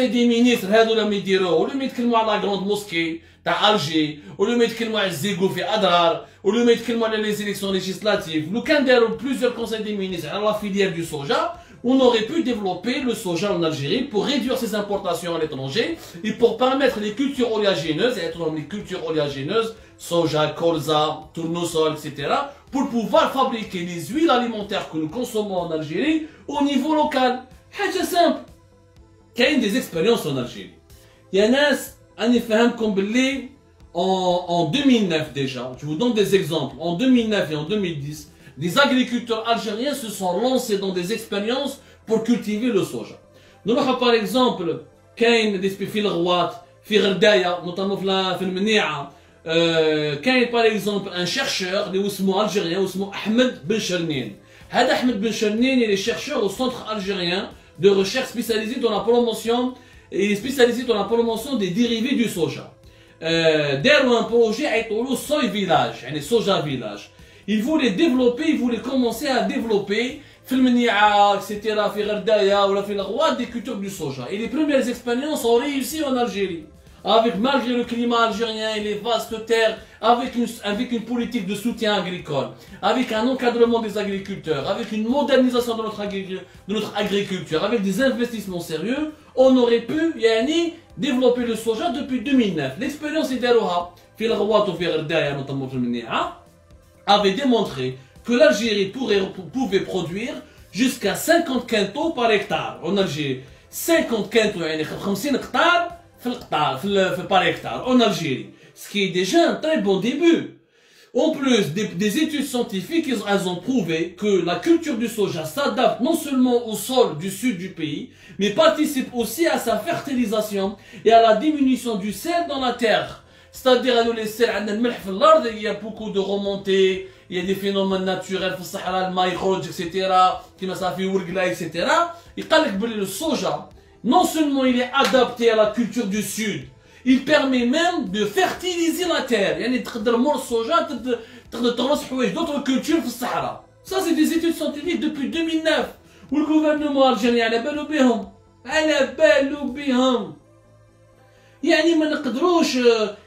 conseil des ministres هذو لما يديروه ولما يتكلموا على لا غروند موسكي تاع الجي ولما يتكلموا على الزيغو في اضرار ولما يتكلموا على لي زيليكسيون ليجيسلاتيف لو كان داروا plusieurs conseils des ministres على la filière du soja on aurait pu développer le soja en Algérie pour réduire ses importations à l'étranger et pour permettre les cultures oléagineuses, et être les cultures oléagineuses, soja, colza, tournesol, etc., pour pouvoir fabriquer les huiles alimentaires que nous consommons en Algérie au niveau local. C'est simple. Il y a des expériences en Algérie. Il y a des gens qui en 2009 déjà, je vous donne des exemples, en 2009 et en 2010, des agriculteurs algériens se sont lancés dans des expériences pour cultiver le soja. Nous avons par exemple, كاين في الغواط في غرداية notamment في المنيعة كاين par exemple un chercheur اللي اسمه algérien اسمه أحمد بن شرنين. هذا أحمد بن شرنين il est chercheur au centre algérien de recherche spécialisé dans la promotion des dérivés du soja. داروا un projet يعيطولو Soy Village يعني soja village. Il voulait développer, il voulait commencer à développer في المنيعة, etc. في غرداية ولا في الغوات des cultures du soja. Et les premières expériences ont réussi en Algérie. Avec, malgré le climat algérien et les vastes terres, avec une politique de soutien agricole, avec un encadrement des agriculteurs, avec une modernisation de notre agriculture, avec des investissements sérieux, on aurait pu développer le soja depuis 2009. L'expérience d'Aroha, في الغوات وفي غرداية notamment في المنيعة, avait démontré que l'Algérie pouvait produire jusqu'à 50 quintaux par hectare en Algérie. 50 quintaux, يعني 50 hectares par hectare en Algérie. Ce qui est déjà un très bon début. En plus, des études scientifiques, elles ont prouvé que la culture du soja s'adapte non seulement au sol du sud du pays, mais participe aussi à sa fertilisation et à la diminution du sel dans la terre. C'est-à-dire, il y a beaucoup de remontées, il y a des phénomènes naturels, etc. qui m'a fait etc. Et le soja, non seulement il est adapté à la culture du sud, il permet même de fertiliser la terre. Il y a d'autres cultures dans le Sahara. Ça, c'est des études scientifiques depuis 2009. Où le gouvernement algérien, يعني ما نقدروش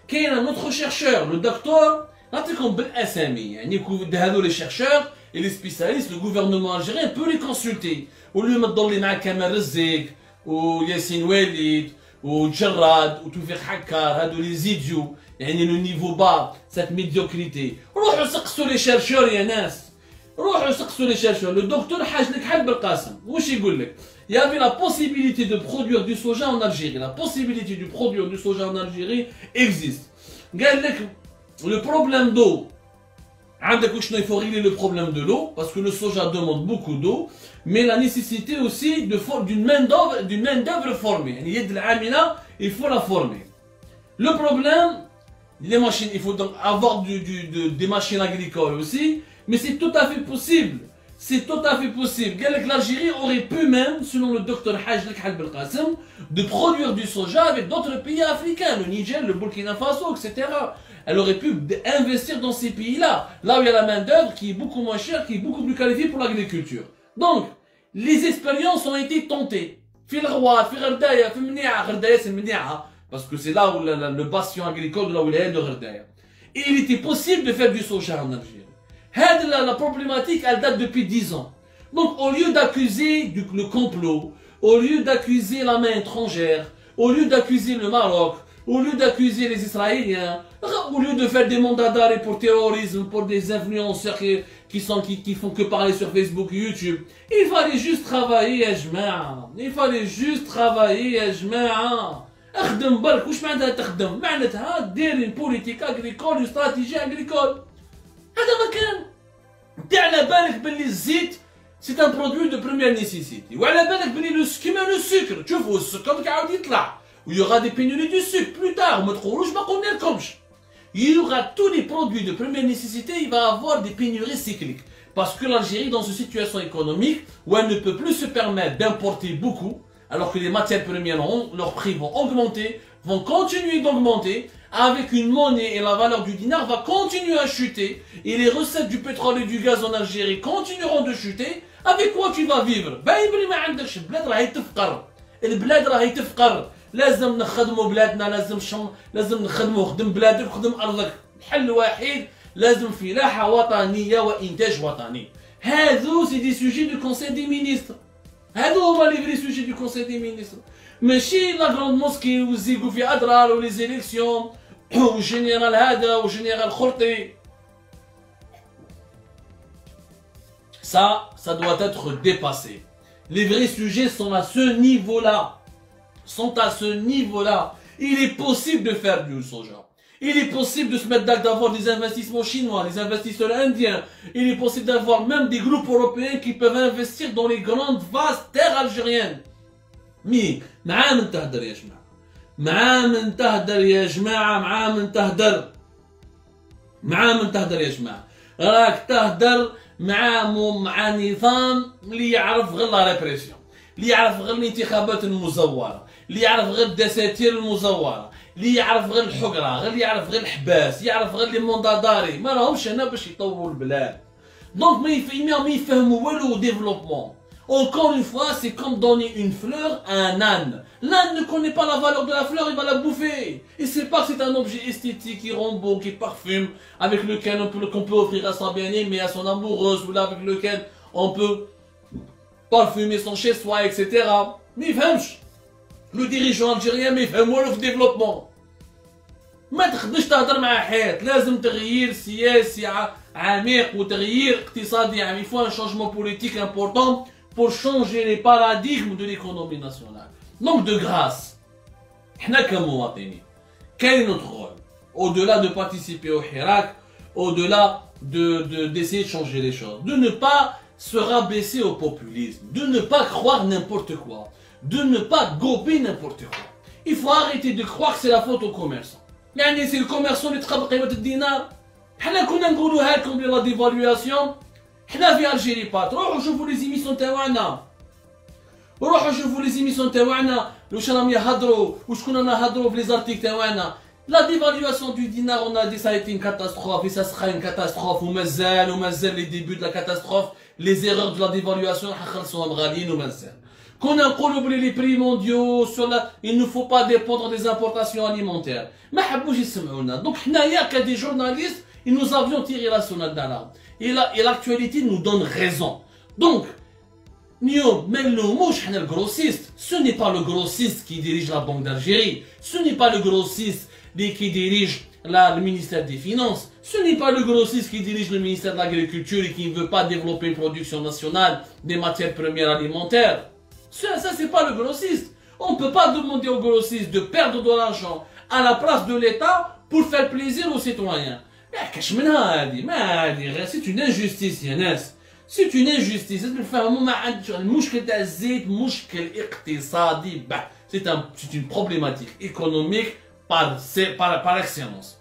كاين un autre chercheur le docteur نعطيكم بالاسامي يعني هذو les chercheurs et les spécialistes le gouvernement algérien peut les consulter واليوم تضل مع كمال رزيق وياسين وليد وجراد وتوفيق حكار هذو les idiots يعني le niveau bas cette médiocrité روحوا سقسوا les chercheurs يا ناس روحوا سقسوا les chercheurs le docteur حاج لك حد بالقاسم واش يقول لك il y avait la possibilité de produire du soja en Algérie. La possibilité de produire du soja en Algérie existe. Le problème d'eau, il faut régler le problème de l'eau, parce que le soja demande beaucoup d'eau, mais la nécessité aussi d'une main-d'œuvre formée. Il faut la former. Le problème, les machines, il faut donc avoir des machines agricoles aussi, mais c'est tout à fait possible. C'est tout à fait possible. L'Algérie aurait pu même, selon le docteur Haj Belkacem, de produire du soja avec d'autres pays africains, le Niger, le Burkina Faso, etc. Elle aurait pu investir dans ces pays-là, là où il y a la main-d'œuvre qui est beaucoup moins chère, qui est beaucoup plus qualifiée pour l'agriculture. Donc, les expériences ont été tentées. Parce que c'est là où le bastion agricole, là où il y a de Gherdaya. Et il était possible de faire du soja en Algérie. La problématique, elle date depuis 10 ans. Donc, au lieu d'accuser le complot, au lieu d'accuser la main étrangère, au lieu d'accuser le Maroc, au lieu d'accuser les Israéliens, au lieu de faire des mandats d'arrêt pour terrorisme, pour des influenceurs qui font que parler sur Facebook et YouTube, il fallait juste travailler à Jma'a. Il fallait juste travailler à Jma'a. اخدم برك واش معناتها تخدم معناتها دير une politique agricole une stratégie agricole هذا ما كان انت على بالك باللي الزيت سي ان برودوي دو بروميير نيسيسيتي وعلى بالك باللي كيما لو سكر تشوفوا السكر كيعاود يطلع ويغا دي بينوري دو سكر بلو تار ما تقولوش ما قلنالكمش il y aura tous les produits de première nécessité il va avoir des pénuries cycliques parce que l'Algérie dans une situation économique où elle ne peut plus se permettre d'importer beaucoup alors que les matières premières, leurs prix vont augmenter, vont continuer d'augmenter, avec une monnaie et la valeur du dinar va continuer à chuter, et les recettes du pétrole et du gaz en Algérie continueront de chuter, avec quoi tu vas vivre? البلاد راهي تفقر. لازم نخدموا بلادنا، لازم نخدموا، خدم بلادك وخدم ارضك. الحل الوحيد لازم فلاحه وطنيه وانتاج وطني. هذو سي دي سوجي دو كونساي دي مينيستر، هذو هما لي فري سوجي دو كونساي دي مينيستر، ماشي لا غروند موسكي وزيقوا في اضرار ولي زيليكسيون والجنرال هذا والجنرال خرطي. Ça doit être dépassé. Les vrais sujets sont à ce niveau-là. Il est possible de faire du soja. Il est possible de se mettre d'accord d'avoir des investissements chinois, des investisseurs indiens. Il est possible d'avoir même des groupes européens qui peuvent investir dans les grandes vastes terres algériennes. Mais, معاه من تهدر يا جماعة. معاه من تهدر يا جماعة. راك تهدر مع نظام اللي يعرف غير لا ريبريسيون، اللي يعرف غير الانتخابات المزورة، اللي يعرف غير الدساتير المزورة، اللي يعرف غير الحقرة، اللي يعرف غير الحباس، يعرف غير لي مونداداري. ما راهمش هنا باش يطوروا البلاد. دونك ما يفهموا والو ديفلوبمون. Encore une fois, c'est comme donner une fleur à un âne. L'âne ne connaît pas la valeur de la fleur, il va la bouffer. Il sait pas que c'est un objet esthétique qui rend beau, qui parfume, avec lequel qu'on peut offrir à sa bien-aimée, à son amoureuse, ou là avec lequel on peut parfumer son chez-soi, etc. Mais le dirigeant algérien, mais il le développement. ما تخدش تهضر مع حيط، لازم تغيير سياسي عميق وتغيير اقتصادي عميق. Il faut un changement politique important pour changer les paradigmes de l'économie nationale. Donc de grâce, احنا كمواطنين quel est notre rôle au-delà de participer au Hirak, au-delà d'essayer de changer les choses, de ne pas se rabaisser au populisme, de ne pas croire n'importe quoi, de ne pas gober n'importe quoi. Il faut arrêter de croire que c'est la faute aux commerçants. يعني سي الكوميرسون اللي تخبط قيمة الدينار. حنا كنا نقولوها لكم بلا ديفالواسيون. حنا في الجيري بات، روحوا شوفوا لي زيميسيون تاعنا. واش راهم يهضروا وشكون رانا نهضروا في لي زارتيك تاعنا. لا ديفالواسيون دو دينار اون ا دي سا ايتي كاتاستروف اي سا سخا ان كاتاستروف ومازال لي ديبي دو لا كاتاستروف لي زيرور دو لا ديفالواسيون حنخلصوهم غاليين ومازال. كنا نقولوا بلي لي بري مونديو سور لا il ne faut pas dépendre des importations alimentaires. ما حبوش يسمعونا. دونك حنايا كدي جورناليست nous avions tiré la sonnette d'alarme. Et l'actualité nous donne raison. Donc, le grossiste, ce n'est pas le grossiste qui dirige la Banque d'Algérie, ce n'est pas le grossiste qui dirige le ministère des Finances, ce n'est pas le grossiste qui dirige le ministère de l'Agriculture et qui ne veut pas développer une production nationale des matières premières alimentaires. Ça c'est pas le grossiste. On ne peut pas demander au grossiste de perdre de l'argent à la place de l'État pour faire plaisir aux citoyens. C'est une injustice يا ناس. C'est une injustice. تفهموا ما عندش المشكل تاع الزيت مشكل اقتصادي بحت. C'est une problématique économique par excellence.